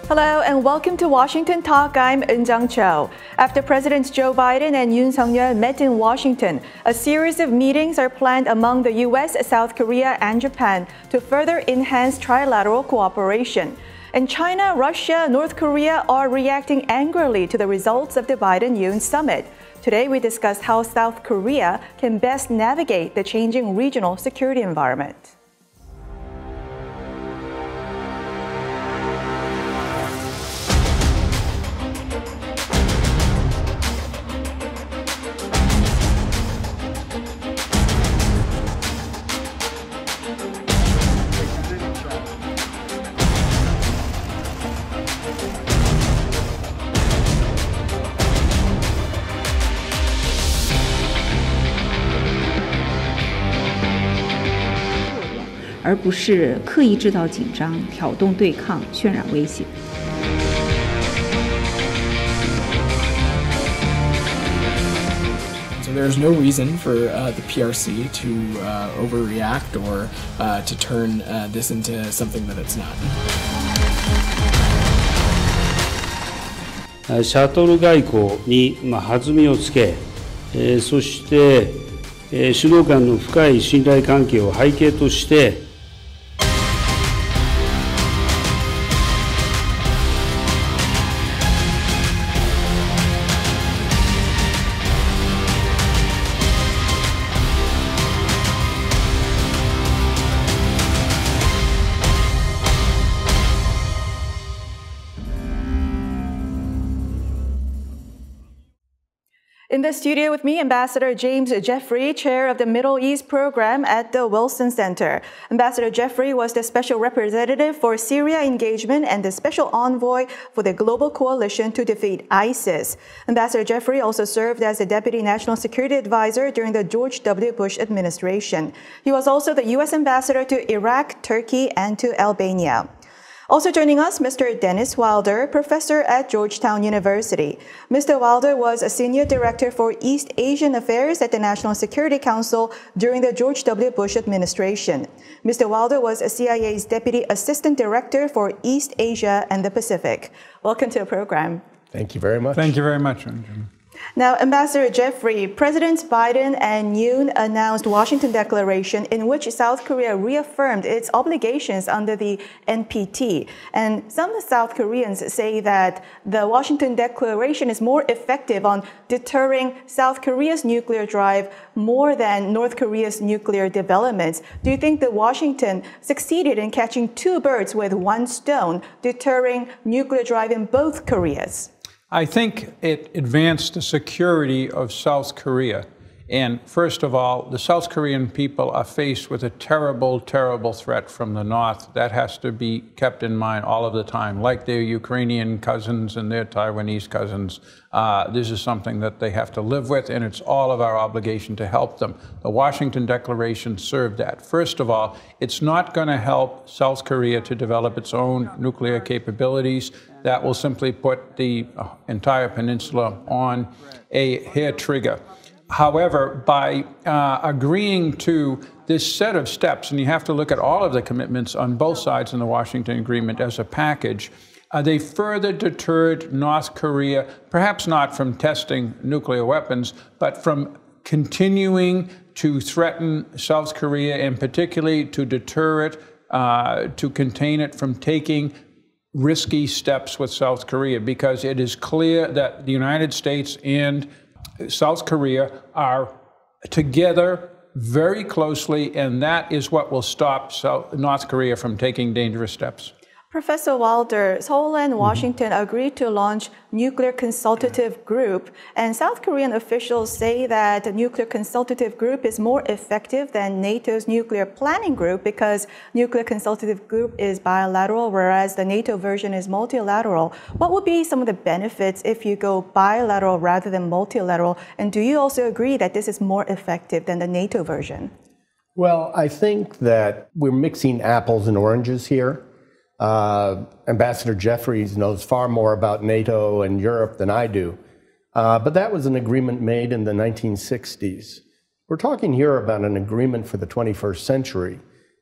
Hello and welcome to Washington Talk. I'm Eun Cho. After Presidents Joe Biden and Yoon Suk-yeol met in Washington, a series of meetings are planned among the U.S., South Korea, and Japan to further enhance trilateral cooperation. And China, Russia, North Korea are reacting angrily to the results of the Biden-Yoon summit. Today, we discuss how South Korea can best navigate the changing regional security environment.而不是刻意制造紧张、挑动对抗、渲染威胁。So there's no reason for the PRC to overreact or to turn this into something that it's not. シャトル外交に弾みをつけ、そして首脳間の深い信頼関係を背景として。In the studio with me, Ambassador James Jeffrey, chair of the Middle East program at the Wilson Center. Ambassador Jeffrey was the special representative for Syria engagement and the special envoy for the global coalition to defeat ISIS. Ambassador Jeffrey also served as the deputy national security advisor during the George W. Bush administration. He was also the U.S. ambassador to Iraq, Turkey, and to Albania. Also joining us, Mr. Dennis Wilder, professor at Georgetown University. Mr. Wilder was a senior director for East Asian Affairs at the National Security Council during the George W. Bush administration. Mr. Wilder was CIA's deputy assistant director for East Asia and the Pacific. Welcome to the program. Thank you very much. Thank you very much. Now, Ambassador Jeffrey, Presidents Biden and Yoon announced Washington Declaration in which South Korea reaffirmed its obligations under the NPT. And some South Koreans say that the Washington Declaration is more effective on deterring South Korea's nuclear drive more than North Korea's nuclear developments. Do you think that Washington succeeded in catching two birds with one stone, deterring nuclear drive in both Koreas? I think it advanced the security of South Korea. And first of all, the South Korean people are faced with a terrible, terrible threat from the North. That has to be kept in mind all of the time, like their Ukrainian cousins and their Taiwanese cousins. This is something that they have to live with, and it's all of our obligation to help them. The Washington Declaration served that. First of all, it's not going to help South Korea to develop its own nuclear capabilities. That will simply put the entire peninsula on a hair trigger. However, by agreeing to this set of steps, and you have to look at all of the commitments on both sides in the Washington Agreement as a package, they further deterred North Korea, perhaps not from testing nuclear weapons, but from continuing to threaten South Korea, and particularly to deter it, to contain it from taking risky steps with South Korea, because it is clear that the United States and South Korea are together very closely, and that is what will stop North Korea from taking dangerous steps. Professor Wilder, Seoul and Washington agreed to launch nuclear consultative group, and South Korean officials say that the nuclear consultative group is more effective than NATO's nuclear planning group because nuclear consultative group is bilateral, whereas the NATO version is multilateral. What would be some of the benefits if you go bilateral rather than multilateral? And do you also agree that this is more effective than the NATO version? Well, I think that we're mixing apples and oranges here. Ambassador Jeffries knows far more about NATO and Europe than I do. But that was an agreement made in the 1960s. We're talking here about an agreement for the 21st century.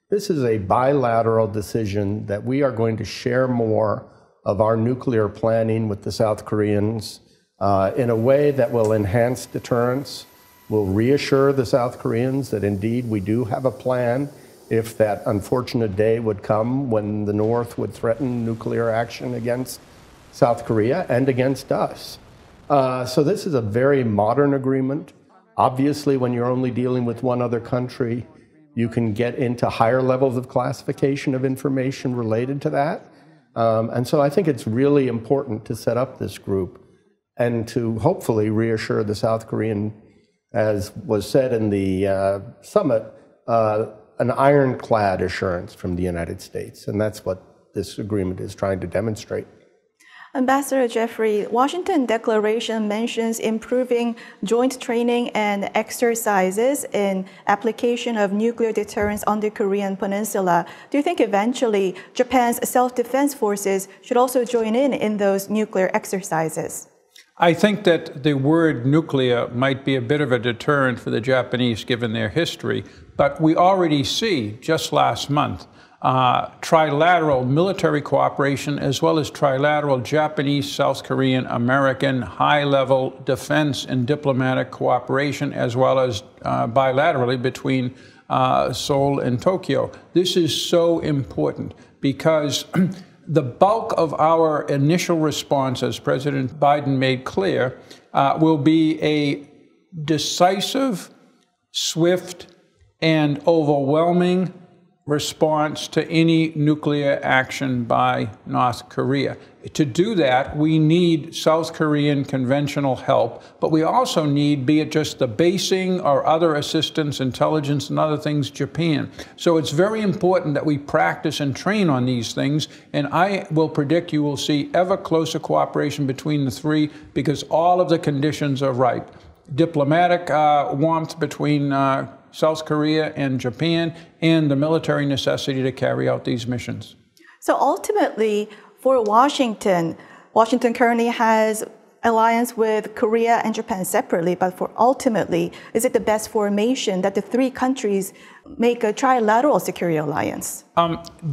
This is a bilateral decision that we are going to share more of our nuclear planning with the South Koreans in a way that will enhance deterrence, will reassure the South Koreans that indeed we do have a plan if that unfortunate day would come when the North would threaten nuclear action against South Korea and against us. So this is a very modern agreement. Obviously, when you're only dealing with one other country, you can get into higher levels of classification of information related to that. And so I think it's really important to set up this group and to hopefully reassure the South Korean, as was said in the summit, an ironclad assurance from the United States. And that's what this agreement is trying to demonstrate. Ambassador Jeffrey, Washington Declaration mentions improving joint training and exercises in application of nuclear deterrence on the Korean Peninsula. Do you think eventually Japan's self-defense forces should also join in those nuclear exercises? I think that the word nuclear might be a bit of a deterrent for the Japanese given their history, but we already see, just last month, trilateral military cooperation as well as trilateral Japanese, South Korean, American high-level defense and diplomatic cooperation as well as bilaterally between Seoul and Tokyo. This is so important because the bulk of our initial response, as President Biden made clear, will be a decisive, swift, and overwhelming response to any nuclear action by North Korea. To do that, we need South Korean conventional help, but we also need, be it just the basing or other assistance, intelligence, and other things, Japan. So it's very important that we practice and train on these things, and I will predict you will see ever closer cooperation between the three because all of the conditions are ripe. Diplomatic warmth between South Korea and Japan, and the military necessity to carry out these missions. So ultimately, for Washington currently has alliance with Korea and Japan separately, but for ultimately, is it the best formation that the three countries make a trilateral security alliance?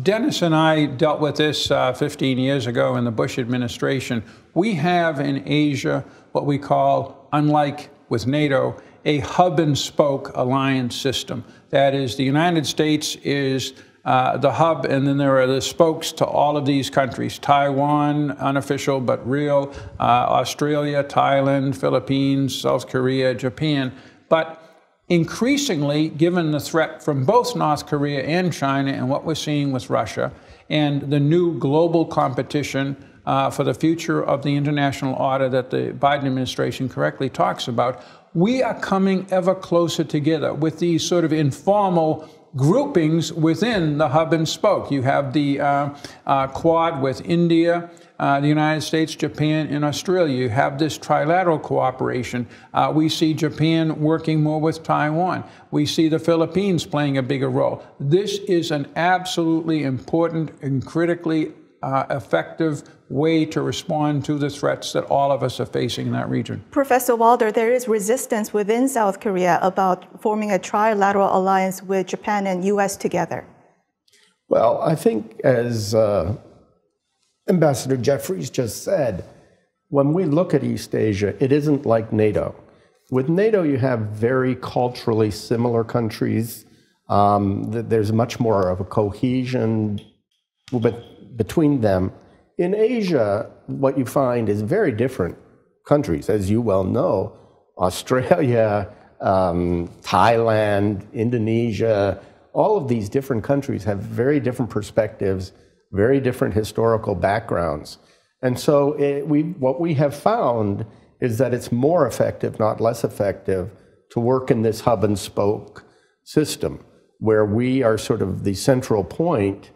Dennis and I dealt with this 15 years ago in the Bush administration. We have in Asia what we call, unlike with NATO, a hub-and-spoke alliance system. That is, the United States is the hub, and then there are the spokes to all of these countries. Taiwan, unofficial but real, Australia, Thailand, Philippines, South Korea, Japan. But increasingly, given the threat from both North Korea and China and what we're seeing with Russia, and the new global competition for the future of the international order that the Biden administration correctly talks about, we are coming ever closer together with these sort of informal groupings within the hub and spoke. You have the Quad with India, the United States, Japan, and Australia. You have this trilateral cooperation. We see Japan working more with Taiwan. We see the Philippines playing a bigger role. This is an absolutely important and critically effective way to respond to the threats that all of us are facing in that region. Professor Walder, there is resistance within South Korea about forming a trilateral alliance with Japan and U.S. together. Well, I think as Ambassador Jeffries just said, when we look at East Asia, it isn't like NATO. With NATO, you have very culturally similar countries. There's much more of a cohesion between them. In Asia, what you find is very different countries, as you well know. Australia, Thailand, Indonesia, all of these different countries have very different perspectives, very different historical backgrounds. And so what we have found is that it's more effective, not less effective, to work in this hub and spoke system, where we are sort of the central point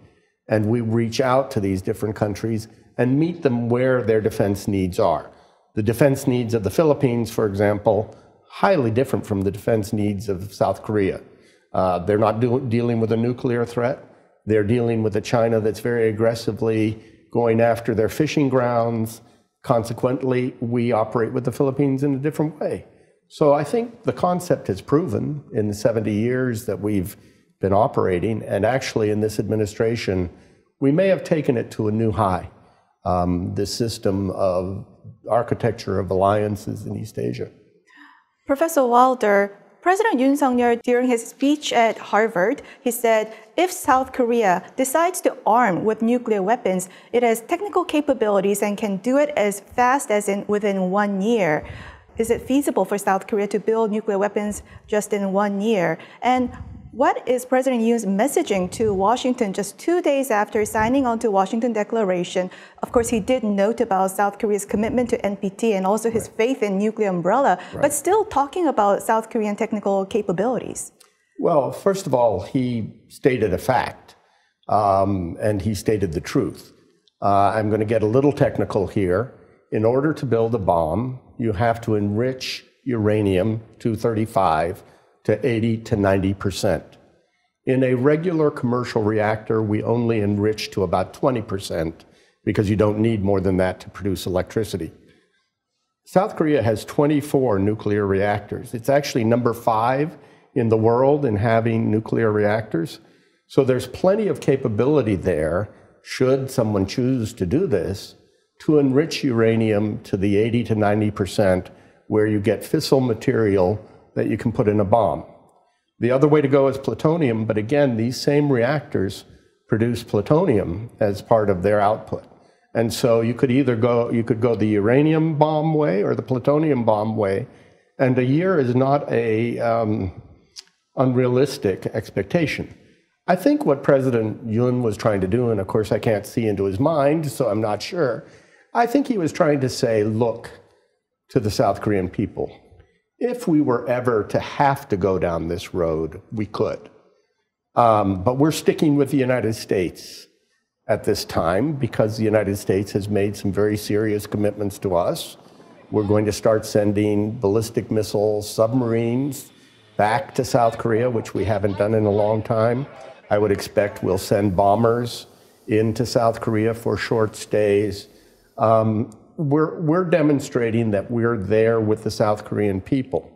and we reach out to these different countries and meet them where their defense needs are. The defense needs of the Philippines, for example, highly different from the defense needs of South Korea. They're not dealing with a nuclear threat. They're dealing with a China that's very aggressively going after their fishing grounds. Consequently, we operate with the Philippines in a different way. So I think the concept has proven in the 70 years that we've been operating, and actually in this administration, we may have taken it to a new high. this system of architecture of alliances in East Asia. Professor Wilder, President Yoon Suk-yeol, during his speech at Harvard, he said, if South Korea decides to arm with nuclear weapons, it has technical capabilities and can do it as fast as within 1 year. Is it feasible for South Korea to build nuclear weapons just in 1 year? And what is President Yoon's messaging to Washington just 2 days after signing on to Washington Declaration? Of course, he did note about South Korea's commitment to NPT and also his faith in nuclear umbrella, but still talking about South Korean technical capabilities. Well, first of all, he stated a fact, and he stated the truth. I'm going to get a little technical here. In order to build a bomb, you have to enrich uranium-235 to 80 to 90%. In a regular commercial reactor, we only enrich to about 20% because you don't need more than that to produce electricity. South Korea has 24 nuclear reactors. It's actually number 5 in the world in having nuclear reactors. So there's plenty of capability there, should someone choose to do this, to enrich uranium to the 80 to 90% where you get fissile material that you can put in a bomb. The other way to go is plutonium, but again, these same reactors produce plutonium as part of their output. And so you could go the uranium bomb way or the plutonium bomb way, and a year is not a unrealistic expectation. I think what President Yoon was trying to do, and of course I can't see into his mind, so I'm not sure, I think he was trying to say, look to the South Korean people, if we were ever to have to go down this road, we could. But we're sticking with the United States at this time because the United States has made some very serious commitments to us. We're going to start sending ballistic missiles, submarines back to South Korea, which we haven't done in a long time. I would expect we'll send bombers into South Korea for short stays. We're demonstrating that we're there with the South Korean people.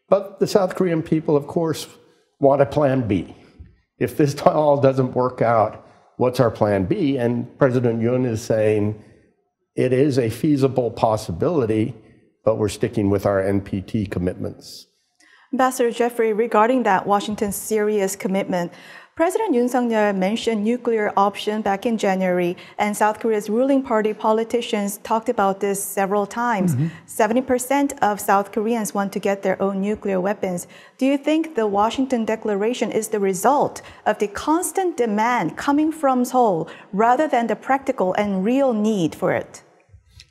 But the South Korean people, of course, want a plan B. If this all doesn't work out, what's our plan B? And President Yoon is saying it is a feasible possibility, but we're sticking with our NPT commitments. Ambassador Jeffrey, regarding that Washington's serious commitment, President Yoon Suk-yeol mentioned nuclear option back in January, and South Korea's ruling party politicians talked about this several times. 70% of South Koreans want to get their own nuclear weapons. Do you think the Washington Declaration is the result of the constant demand coming from Seoul rather than the practical and real need for it?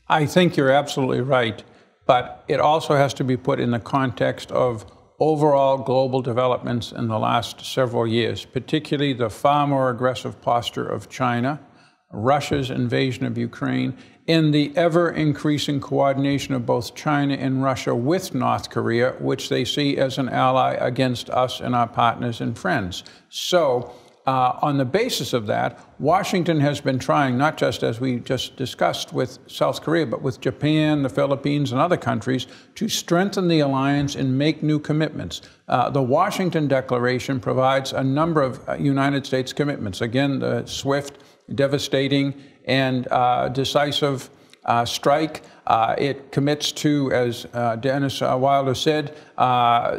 I think you're absolutely right, but it also has to be put in the context of overall global developments in the last several years, particularly the far more aggressive posture of China, Russia's invasion of Ukraine, and the ever-increasing coordination of both China and Russia with North Korea, which they see as an ally against us and our partners and friends. So, on the basis of that, Washington has been trying, not just as we just discussed with South Korea, but with Japan, the Philippines, and other countries, to strengthen the alliance and make new commitments. The Washington Declaration provides a number of United States commitments. Again, the swift, devastating, and decisive strike. It commits to, as Dennis Wilder said,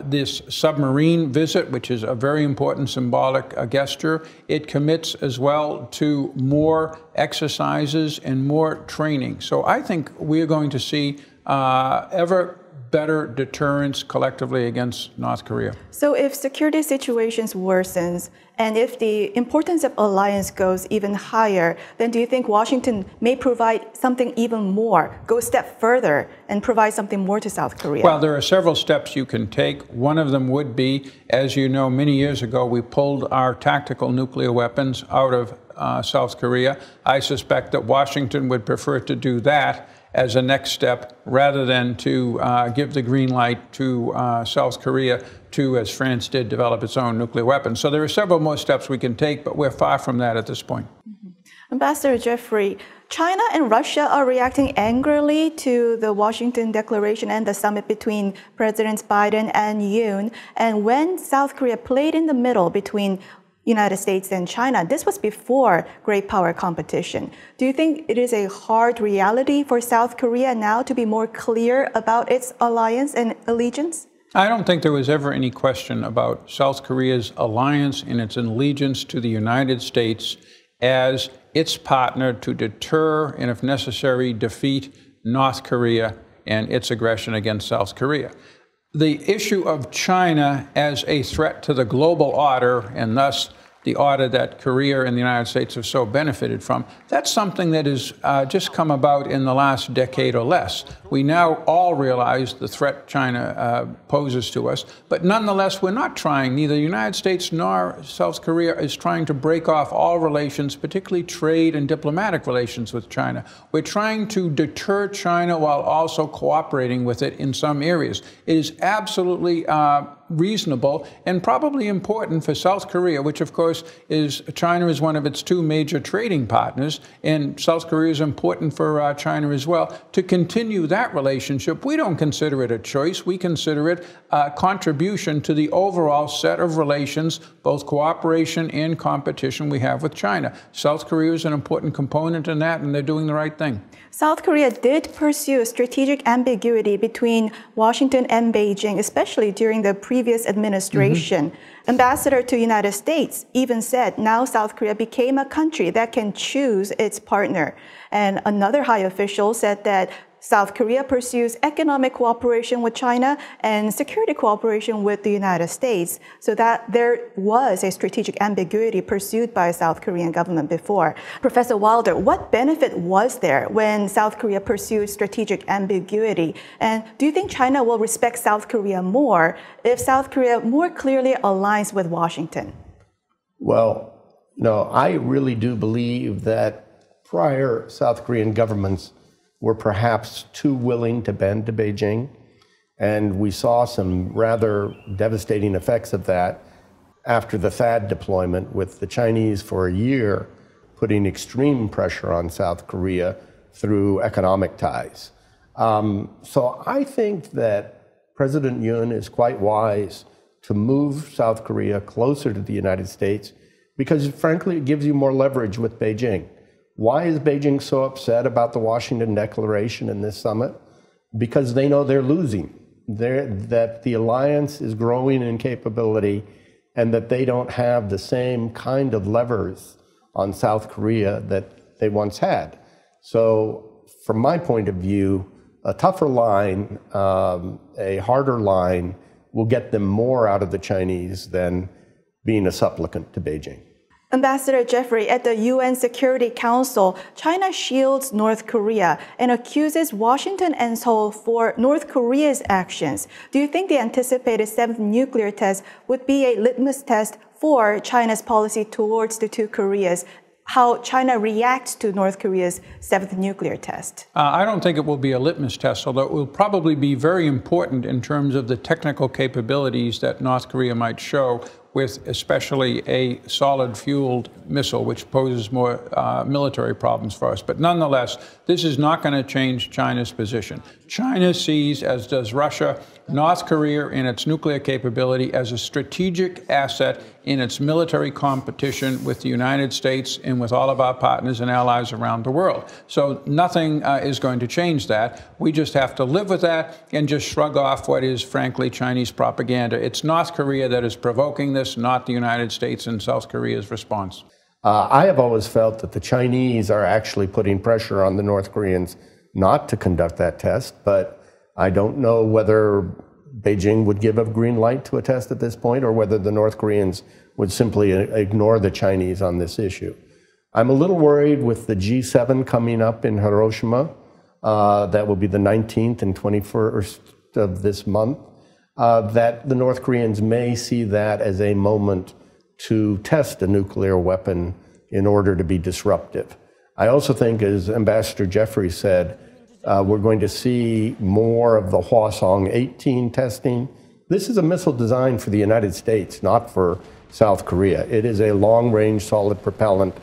this submarine visit, which is a very important symbolic gesture. It commits as well to more exercises and more training. So I think we're going to see ever better deterrence collectively against North Korea. So if security situations worsens and if the importance of alliance goes even higher, then do you think Washington may provide something even more, go a step further and provide something more to South Korea? Well, there are several steps you can take. One of them would be, as you know, many years ago, we pulled our tactical nuclear weapons out of South Korea. I suspect that Washington would prefer to do that as a next step, rather than to give the green light to South Korea to, as France did, develop its own nuclear weapons. So there are several more steps we can take, but we're far from that at this point. Ambassador Jeffrey, China and Russia are reacting angrily to the Washington Declaration and the summit between Presidents Biden and Yoon. And when South Korea played in the middle between United States and China. This was before great power competition. Do you think it is a hard reality for South Korea now to be more clear about its alliance and allegiance? I don't think there was ever any question about South Korea's alliance and its allegiance to the United States as its partner to deter and, if necessary, defeat North Korea and its aggression against South Korea. The issue of China as a threat to the global order, and thus the order that Korea and the United States have so benefited from, that's something that has just come about in the last decade or less. We now all realize the threat China poses to us, but nonetheless, we're not trying, neither the United States nor South Korea is trying to break off all relations, particularly trade and diplomatic relations with China. We're trying to deter China while also cooperating with it in some areas. It is absolutely reasonable and probably important for South Korea, which of course China is one of its two major trading partners, and South Korea is important for China as well, to continue that relationship. We don't consider it a choice. We consider it a contribution to the overall set of relations, both cooperation and competition we have with China. South Korea is an important component in that, and they're doing the right thing. South Korea did pursue strategic ambiguity between Washington and Beijing, especially during the previous administration. Ambassador to the United States even said now South Korea became a country that can choose its partner. And another high official said that South Korea pursues economic cooperation with China and security cooperation with the United States, so that there was a strategic ambiguity pursued by the South Korean government before. Professor Wilder, what benefit was there when South Korea pursued strategic ambiguity? And do you think China will respect South Korea more if South Korea more clearly aligns with Washington? Well, no, I really do believe that prior South Korean governments were perhaps too willing to bend to Beijing. And we saw some rather devastating effects of that after the THAAD deployment, with the Chinese for a year putting extreme pressure on South Korea through economic ties. So I think that President Yoon is quite wise to move South Korea closer to the United States because, frankly, it gives you more leverage with Beijing. Why is Beijing so upset about the Washington Declaration in this summit? Because they know they're losing, that the alliance is growing in capability and that they don't have the same kind of levers on South Korea that they once had. So from my point of view, a tougher line, a harder line will get them more out of the Chinese than being a supplicant to Beijing. Ambassador Jeffrey, at the UN Security Council, China shields North Korea and accuses Washington and Seoul for North Korea's actions. Do you think the anticipated 7th nuclear test would be a litmus test for China's policy towards the two Koreas? How China reacts to North Korea's 7th nuclear test? I don't think it will be a litmus test, although it will probably be very important in terms of the technical capabilities that North Korea might show, with especially a solid-fueled missile, which poses more military problems for us. But nonetheless, this is not going to change China's position. China sees, as does Russia, North Korea and its nuclear capability as a strategic asset in its military competition with the United States and with all of our partners and allies around the world. So nothing is going to change that. We just have to live with that and just shrug off what is, frankly, Chinese propaganda. It's North Korea that is provoking this, not the United States and South Korea's response. I have always felt that the Chinese are actually putting pressure on the North Koreans not to conduct that test, but I don't know whether Beijing would give a green light to a test at this point or whether the North Koreans would simply ignore the Chinese on this issue. I'm a little worried with the G7 coming up in Hiroshima. That will be the 19th and 21st of this month, that the North Koreans may see that as a moment to test a nuclear weapon in order to be disruptive. I also think, as Ambassador Jeffrey said, we're going to see more of the Hwasong 18 testing. This is a missile designed for the United States, not for South Korea. It is a long-range solid propellant.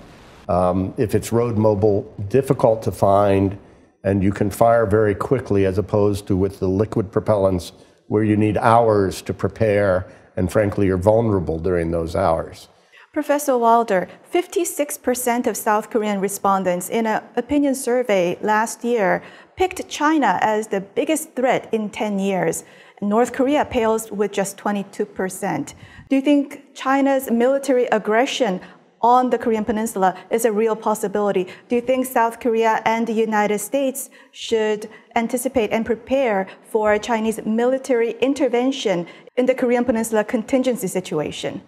If it's road mobile, difficult to find, and you can fire very quickly as opposed to with the liquid propellants where you need hours to prepare, and frankly, you're vulnerable during those hours. Professor Wilder, 56% of South Korean respondents in an opinion survey last year picked China as the biggest threat in 10 years. North Korea pales with just 22%. Do you think China's military aggression on the Korean Peninsula is a real possibility? Do you think South Korea and the United States should anticipate and prepare for a Chinese military intervention in the Korean Peninsula contingency situation?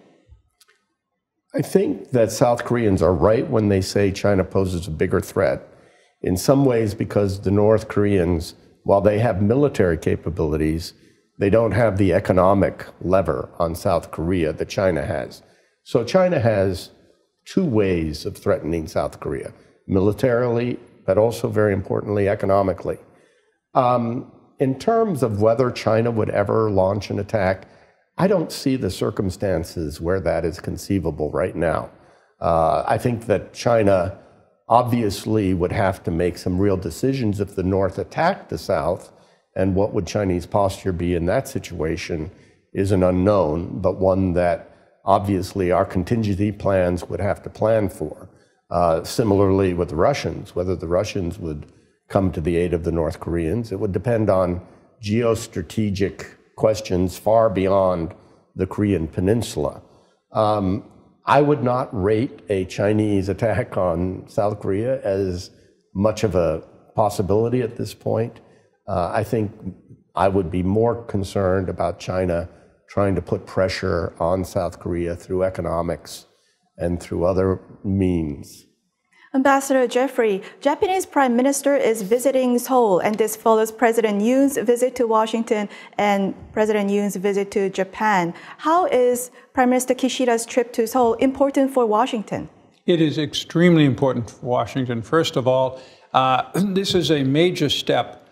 I think that South Koreans are right when they say China poses a bigger threat. In some ways, because the North Koreans, while they have military capabilities, they don't have the economic lever on South Korea that China has. So China has two ways of threatening South Korea, militarily, but also very importantly, economically. In terms of whether China would ever launch an attack, I don't see the circumstances where that is conceivable right now. I think that China obviously would have to make some real decisions if the North attacked the South, and what would Chinese posture be in that situation is an unknown, but one that obviously our contingency plans would have to plan for. Similarly with the Russians, whether the Russians would come to the aid of the North Koreans, it would depend on geostrategic questions far beyond the Korean Peninsula. I would not rate a Chinese attack on South Korea as much of a possibility at this point. I think I would be more concerned about China trying to put pressure on South Korea through economics and through other means. Ambassador Jeffrey, Japanese Prime Minister is visiting Seoul, and this follows President Yoon's visit to Washington and President Yoon's visit to Japan. How is Prime Minister Kishida's trip to Seoul important for Washington? It is extremely important for Washington. First of all, this is a major step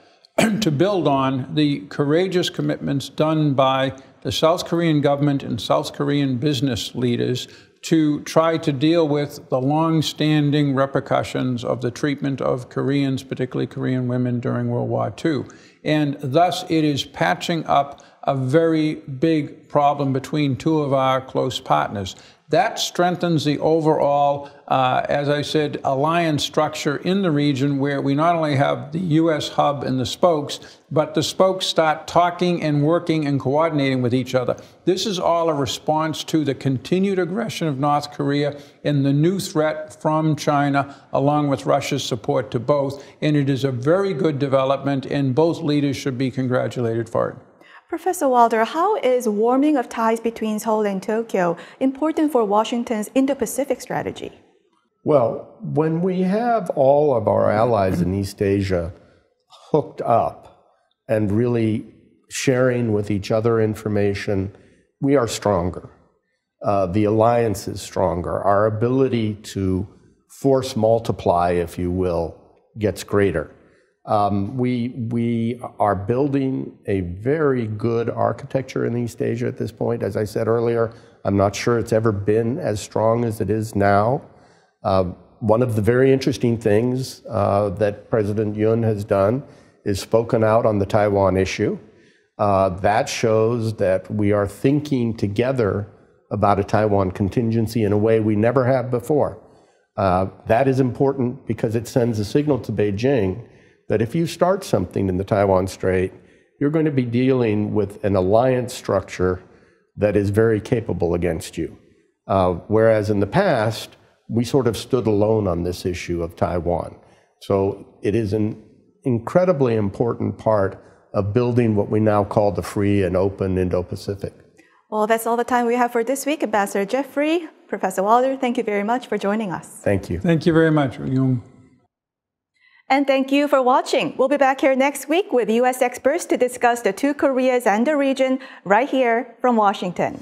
to build on the courageous commitments done by the South Korean government and South Korean business leaders to try to deal with the long-standing repercussions of the treatment of Koreans, particularly Korean women, during World War II. And thus, it is patching up a very big problem between two of our close partners. That strengthens the overall, as I said, alliance structure in the region, where we not only have the U.S. hub and the spokes, but the spokes start talking and working and coordinating with each other. This is all a response to the continued aggression of North Korea and the new threat from China, along with Russia's support to both. And it is a very good development, and both leaders should be congratulated for it. Professor Wilder, how is warming of ties between Seoul and Tokyo important for Washington's Indo-Pacific strategy? Well, when we have all of our allies in East Asia hooked up and really sharing with each other information, we are stronger. The alliance is stronger. Our ability to force multiply, if you will, gets greater. We are building a very good architecture in East Asia at this point. As I said earlier, I'm not sure it's ever been as strong as it is now. One of the very interesting things that President Yoon has done is spoken out on the Taiwan issue. That shows that we are thinking together about a Taiwan contingency in a way we never have before. That is important because it sends a signal to Beijing that if you start something in the Taiwan Strait, you're going to be dealing with an alliance structure that is very capable against you. Whereas in the past, we sort of stood alone on this issue of Taiwan. So it is an incredibly important part of building what we now call the free and open Indo-Pacific. Well, that's all the time we have for this week. Ambassador Jeffrey, Professor Wilder, thank you very much for joining us. Thank you. Thank you very much, Yoon. And thank you for watching. We'll be back here next week with U.S. experts to discuss the two Koreas and the region right here from Washington.